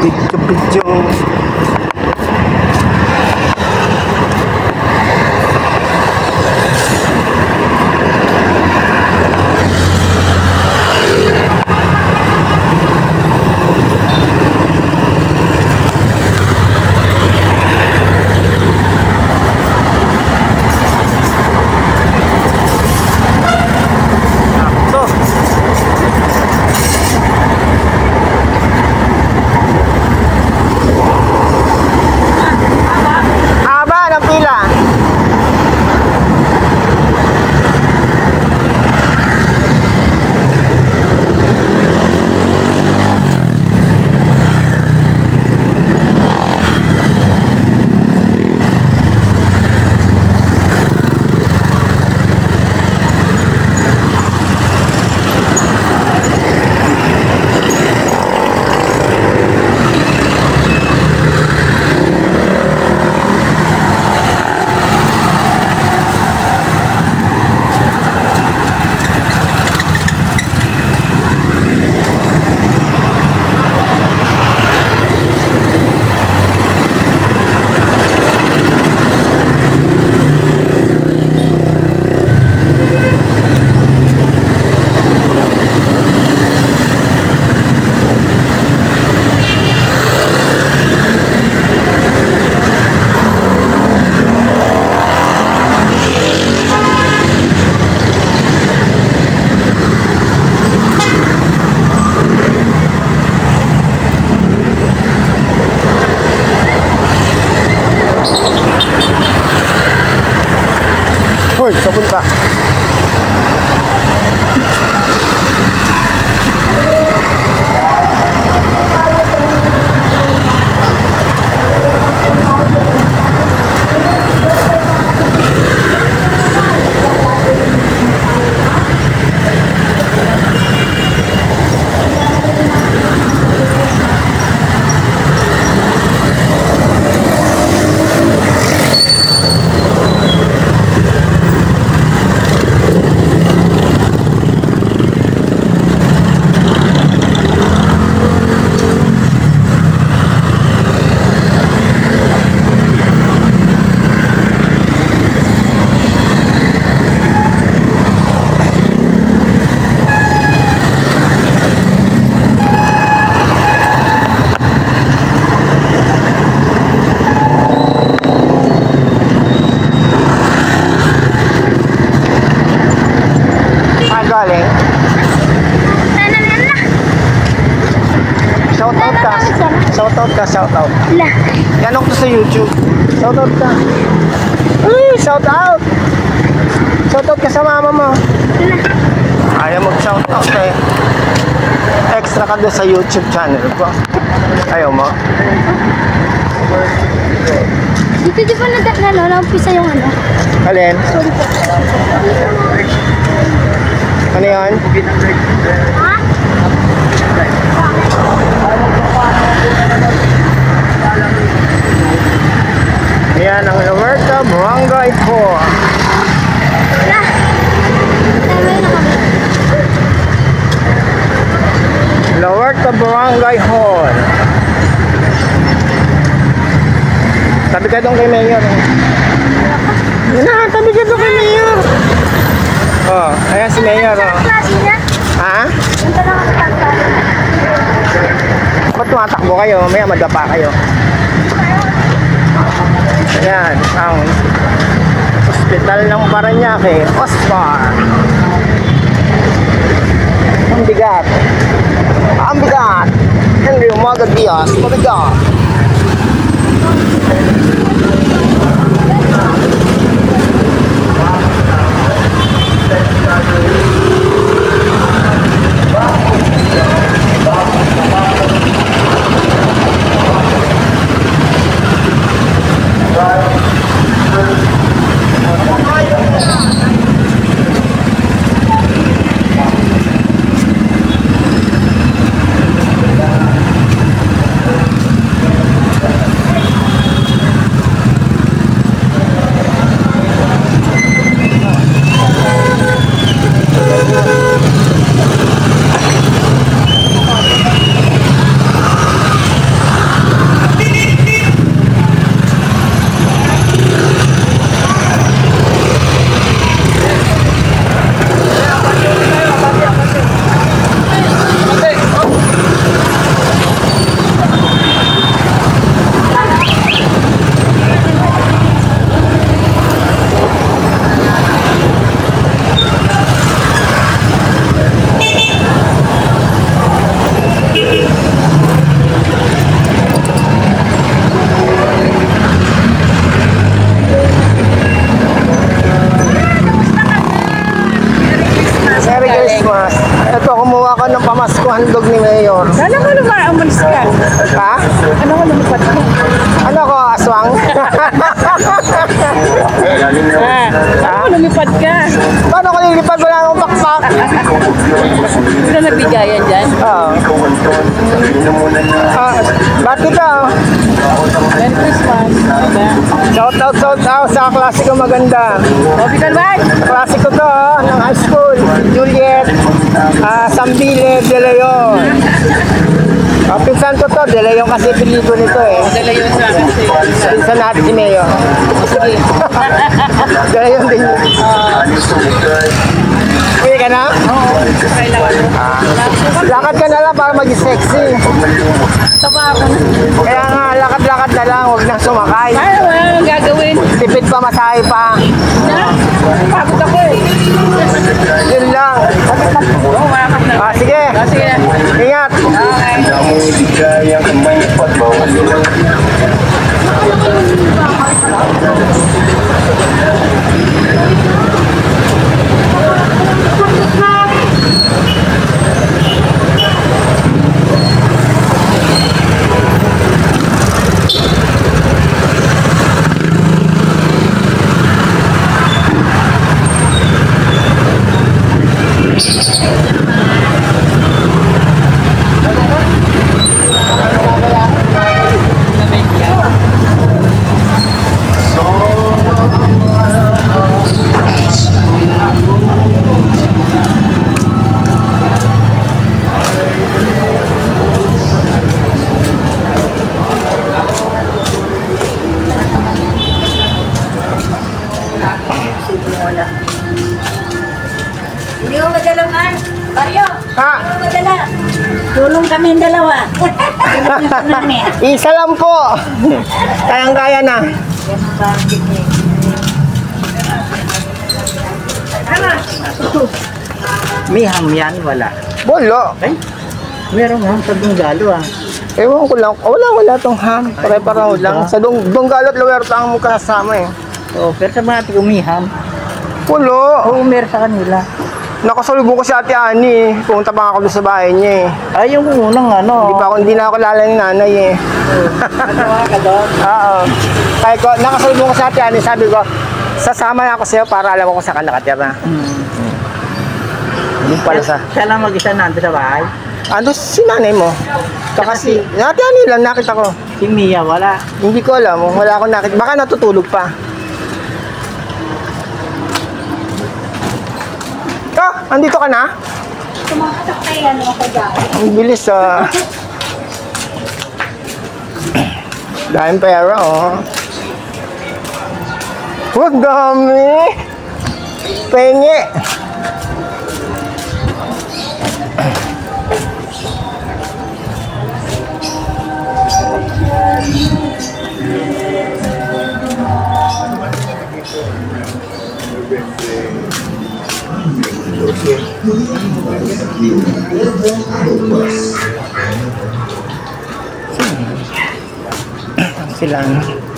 Video. Hoy, sabon ka. Galing. Shoutout ka. Shoutout ka, shoutout. Yan ako sa YouTube. Shoutout ka. Uy, shoutout. Shoutout ka sa mama mo. Ayaw mag-shoutout eh. Extra ka doon sa YouTube channel ko. Ayaw mo? Dito di ba na-umpisa yung ano? Alin? Sorry po. Ano yan? Ha? Yan ang Huerta Barangay Hall. Wala. Tama na kami. Huerta Barangay Hall. Tabi ka doon kay Mayor. Tabi ka doon kay Mayor. Oh, ayan si Mayor. Oh. Ha? Punta na kami pagkakas. Ba't tumatakbo kayo? Mamaya madapa kayo. Ayan, ang Hospital ng Parañaque, Oscar. Ang bigat. Ang bigat. Henry Umaga Diaz, mabigat. umalis ka. Ha? Ano ka lumipad ka? Ano ko, aswang? Ano ka lumipad ka? Paano ko nilipad? Wala akong pakpak. Sino nabigayan dyan? Oo. Bakit ka? Merry Christmas. Diba? Shout out sa klasiko maganda. Bobby Calvan. Klasiko to, ng high school. Juliet, Sambile, De Leon. Pinsan ko to, De Leon kasi piligo nito eh. Dala yun sa akin. Pinsan natin si Mayo. Sige. De Leon din. Uwi ka na? Kailangan mo. Lakad ka na lang para maging sexy. Taba ako na. Kaya nga, lakad-lakad na lang, huwag nang sumakay. Ay, wala nang gagawin. Tipid pa, masahe pa. Pagod ako eh. Yun lang. Oo, makakap na. Sige. Sige na. Ingat. Okay. Hindi ko madala man. Mario, Ha? hindi ko madala. Tulong kami yung dalawa. Isa lang po. Kayang-kaya na. May ham yan, wala. Bolo. Ay, meron ham sa Dunggalo ah. Ewan ko lang. Wala tong ham. Pare-pareho lang. Sa Donggalo at Luerto ang kasama eh. Oh, pero sa mga tigo may ham. Wala. Oo, meron sa kanila. Nakasalubong ko si Ate Ani. Pumunta pa ako doon sa bahay niya eh. Ay, yung unang ano. Hindi na ako kilala ni nanay eh. Ano ka doon? Oo. Kaya ko, nakasalubong ko si Ate Ani. Sabi ko, sasama na ako sa'yo para alam ko kung saan ka nakatira. Yung pala sa... Siya lang mag-isa nando sa bahay. Ano si nanay mo? Tsaka si... Ate Ani lang nakita ko. Si Mia, wala. Hindi ko alam. Wala akong nakita. Baka natutulog pa. Andito ka na? Tumakasok tayo, ano ako dyan. Ang bilis ah. Dahil pera oh. Huwag dami. Penge. Sila ano?